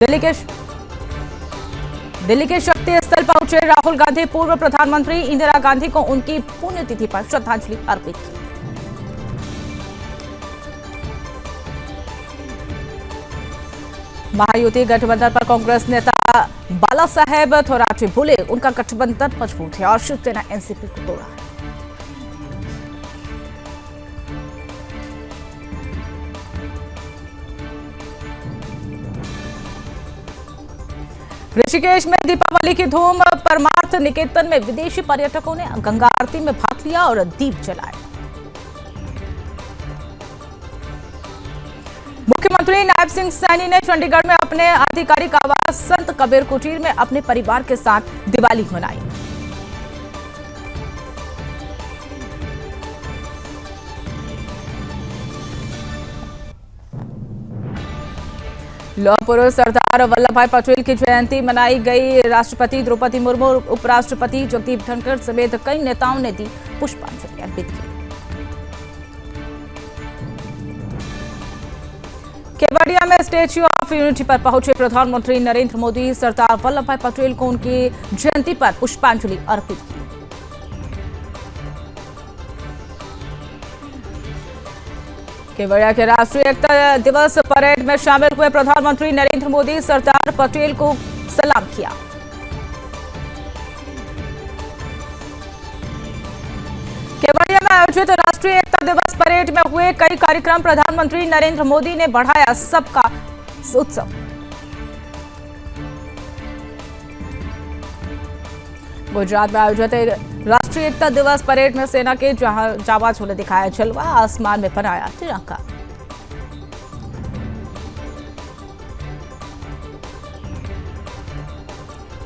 दिल्ली के शक्ति स्थल पहुंचे राहुल गांधी। पूर्व प्रधानमंत्री इंदिरा गांधी को उनकी पुण्यतिथि पर श्रद्धांजलि अर्पित की। महायुति गठबंधन पर कांग्रेस नेता बाला साहेब थोराट बोले, उनका गठबंधन मजबूत है और शिवसेना एनसीपी को तोड़ा है। ऋषिकेश में दीपावली की धूम। परमार्थ निकेतन में विदेशी पर्यटकों ने गंगा आरती में भाग लिया और दीप जलाए। मुख्यमंत्री नायब सिंह सैनी ने चंडीगढ़ में अपने आधिकारिक आवास संत कबीर कुटीर में अपने परिवार के साथ दिवाली मनाई। लौह पुरुष सरदार वल्लभ भाई पटेल की जयंती मनाई गई। राष्ट्रपति द्रौपदी मुर्मू, उपराष्ट्रपति जगदीप धनखड़ समेत कई नेताओं ने दी पुष्पांजलि अर्पित की। केवड़िया में स्टैच्यू ऑफ यूनिटी पर पहुंचे प्रधानमंत्री नरेंद्र मोदी। सरदार वल्लभ भाई पटेल को उनकी जयंती पर पुष्पांजलि अर्पित की। केवड़िया के राष्ट्रीय एकता दिवस परेड में शामिल हुए प्रधानमंत्री नरेंद्र मोदी। सरदार पटेल को सलाम किया। केवड़िया में आयोजित राष्ट्रीय एकता दिवस परेड में हुए कई कार्यक्रम। प्रधानमंत्री नरेंद्र मोदी ने बढ़ाया सबका उत्सव। गुजरात में आयोजित राष्ट्रीय एकता दिवस परेड में सेना के जाबाजों ने दिखाया जलवा, आसमान में बनाया तिरंगा।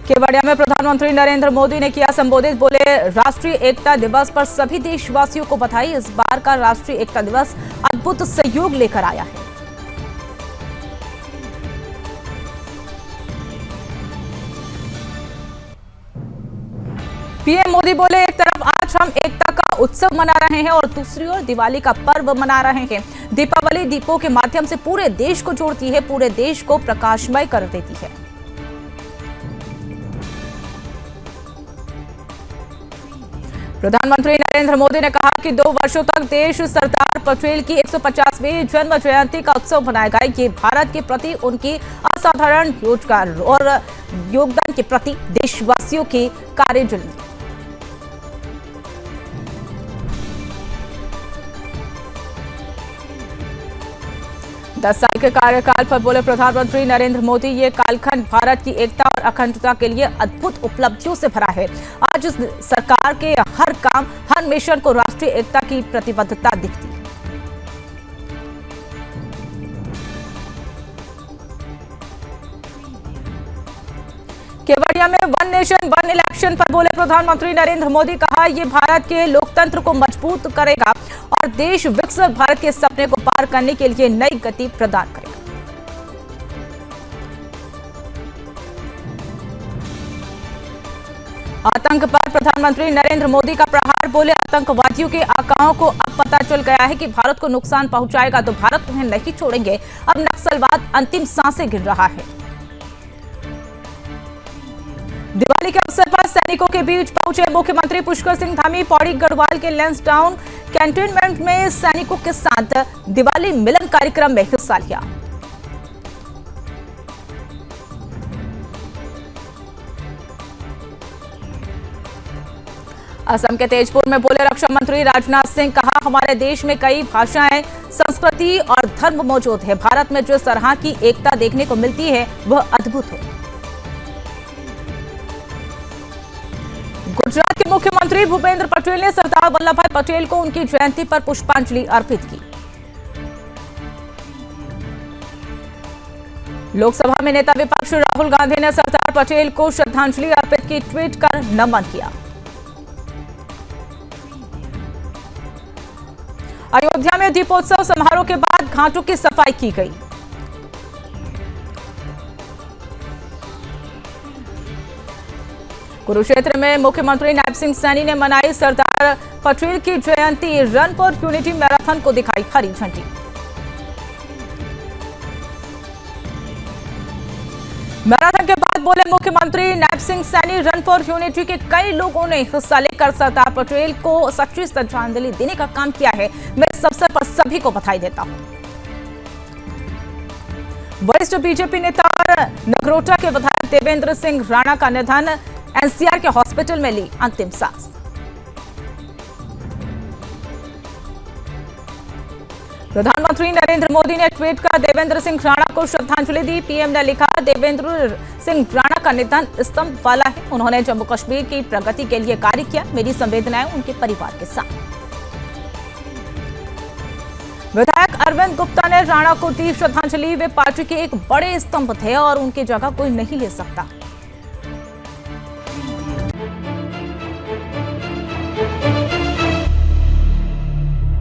केवड़िया में प्रधानमंत्री नरेंद्र मोदी ने किया संबोधित, बोले राष्ट्रीय एकता दिवस पर सभी देशवासियों को बधाई। इस बार का राष्ट्रीय एकता दिवस अद्भुत सहयोग लेकर आया है। पीएम मोदी बोले, एक तरफ आज हम एकता का उत्सव मना रहे हैं और दूसरी ओर दिवाली का पर्व मना रहे हैं। दीपावली दीपों के माध्यम से पूरे देश को जोड़ती है, पूरे देश को प्रकाशमय कर देती है। प्रधानमंत्री नरेंद्र मोदी ने कहा कि 2 वर्षों तक देश सरदार पटेल की 150वीं जन्म जयंती का उत्सव मनाएगा। ये भारत के प्रति उनकी असाधारण रोजगार और योगदान के प्रति देशवासियों की कार्यजली। 10 साल के कार्यकाल पर बोले प्रधानमंत्री नरेंद्र मोदी, ये कालखंड भारत की एकता और अखंडता के लिए अद्भुत उपलब्धियों से भरा है। आज सरकार के हर काम, हर मिशन को राष्ट्रीय एकता की प्रतिबद्धता दिखती है। केवड़िया में वन नेशन वन इलेक्शन पर बोले प्रधानमंत्री नरेंद्र मोदी, कहा यह भारत के लोकतंत्र को मजबूत करेगा और देश विकसित भारत के सपने को पार करने के लिए नई गति प्रदान करेगा। आतंक पर प्रधानमंत्री नरेंद्र मोदी का प्रहार, बोले आतंकवादियों के आकाओं को अब पता चल गया है कि भारत को नुकसान पहुंचाएगा तो भारत उन्हें नहीं छोड़ेंगे। अब नक्सलवाद अंतिम सांसें गिन रहा है। दिवाली के अवसर पर सैनिकों के बीच पहुंचे मुख्यमंत्री पुष्कर सिंह धामी। पौड़ी गढ़वाल के लैंसडाउन कैंटोनमेंट में सैनिकों के साथ दिवाली मिलन कार्यक्रम में हिस्सा लिया। असम के तेजपुर में बोले रक्षा मंत्री राजनाथ सिंह, कहा हमारे देश में कई भाषाएं, संस्कृति और धर्म मौजूद है। भारत में जिस तरह की एकता देखने को मिलती है वह अद्भुत है। गुजरात के मुख्यमंत्री भूपेंद्र पटेल ने सरदार वल्लभ भाई पटेल को उनकी जयंती पर पुष्पांजलि अर्पित की। लोकसभा में नेता विपक्ष राहुल गांधी ने सरदार पटेल को श्रद्धांजलि अर्पित की, ट्वीट कर नमन किया। अयोध्या में दीपोत्सव समारोह के बाद घाटों की सफाई की गई। कुरुक्षेत्र में मुख्यमंत्री नायब सिंह सैनी ने मनाई सरदार पटेल की जयंती। रन फॉर यूनिटी मैराथन को दिखाई हरी झंडी। मैराथन के बाद बोले मुख्यमंत्री Nayab Singh Saini, run for unity के कई लोगों ने हिस्सा लेकर सरदार पटेल को सच्ची श्रद्धांजलि देने का काम किया है। मैं इस अवसर पर सभी को बधाई देता हूं। वरिष्ठ बीजेपी नेता और नगरोटा के विधायक देवेंद्र सिंह राणा का निधन, एनसीआर के हॉस्पिटल में ली अंतिम सांस। प्रधानमंत्री नरेंद्र मोदी ने ट्वीट कर देवेंद्र सिंह राणा को श्रद्धांजलि दी। पीएम ने लिखा, देवेंद्र सिंह राणा का निधन स्तंभ वाला है। उन्होंने जम्मू कश्मीर की प्रगति के लिए कार्य किया। मेरी संवेदनाएं उनके परिवार के साथ। विधायक अरविंद गुप्ता ने राणा को दी श्रद्धांजलि। वे पार्टी के एक बड़े स्तंभ थे और उनकी जगह कोई नहीं ले सकता।